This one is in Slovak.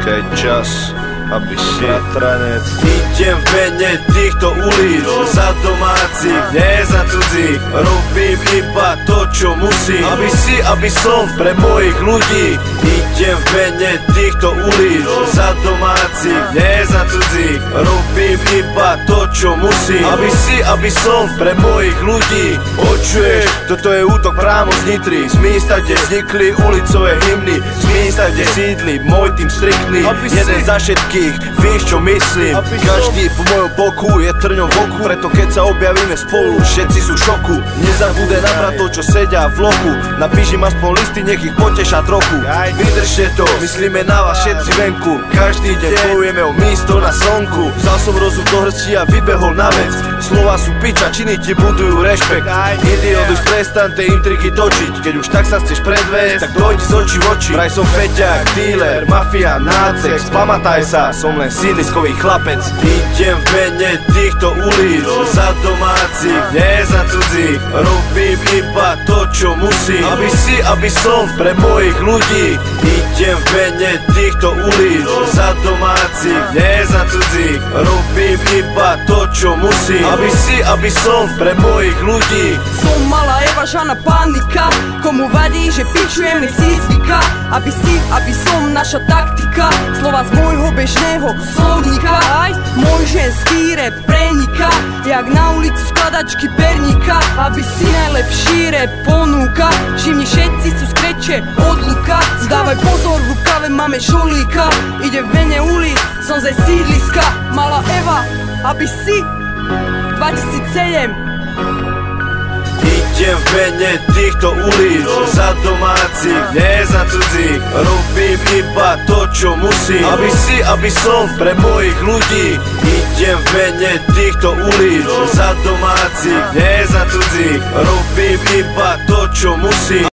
Dneska je čas, aby si Bratranec. Idem v mene týchto ulic, za domácich, nie za cudzích. Robím iba to, čo musím, aby som pre mojich ľudí. Idem v mene týchto ulic, za domácich, nie za cudzích. Robím iba to, čo musím, aby som pre mojich ľudí. Počuješ, toto je útok prámo z Nitry, z miesta, kde vznikli ulicové hymny, z miesta, kde sídli môj tým striktný. Jeden za všetkých, vieš čo myslím. Každý po mojom boku je trňom v oku, preto keď sa objavíme spolu, všetci sú v šoku. Nezabúdaj na bratov, čo sedia v loku, napíš im aspoň listy, nech ich poteša trochu. Vydržte to, myslíme na vás všetci venku, každý deň bojujeme o místo na slnku. Vzal som rozum do hrsti a vybehol na vec, slova sú piča, činy ti budujú rešpekt. Idiot, už prestan tie intriky točiť, keď už tak sa chceš predviesť, tak dojdi z očí v oči. Vraj som feťák, dealer, mafia, nácex, pamataj sa, som len sídliskový chlapec. Idem v mene týchto ulic, za domácich, nie za cudzích. Robím iba to, čo musím, aby som pre mojich ľudí. Idem v mene týchto ulic, za domácich, nie za cudzích. Robím iba to, čo musím, aby som pre mojich ľudí. Som malá Eva, žádna panika, komu vadí, že pičujem, nech si zvyká. Aby som naša taktika, slova z môjho bežného slovníka. Aj môj ženský rap preniká, jak na ulici skladačky perníka. Aby si najlepší rap ponúka, všimni všetci sú skreče od luka. Zdávaj pozor, v rukave máme žolíka, ide v mene ulic, som ze sídliska. Malá Eva, aby si 2007. Idem v mene týchto ulic, za domácich, nie za cudzích. Robím iba to, čo musím, aby som pre mojich ľudí. Idem v mene týchto ulic, za domácich, nie za cudzích. Robím iba to, čo musím.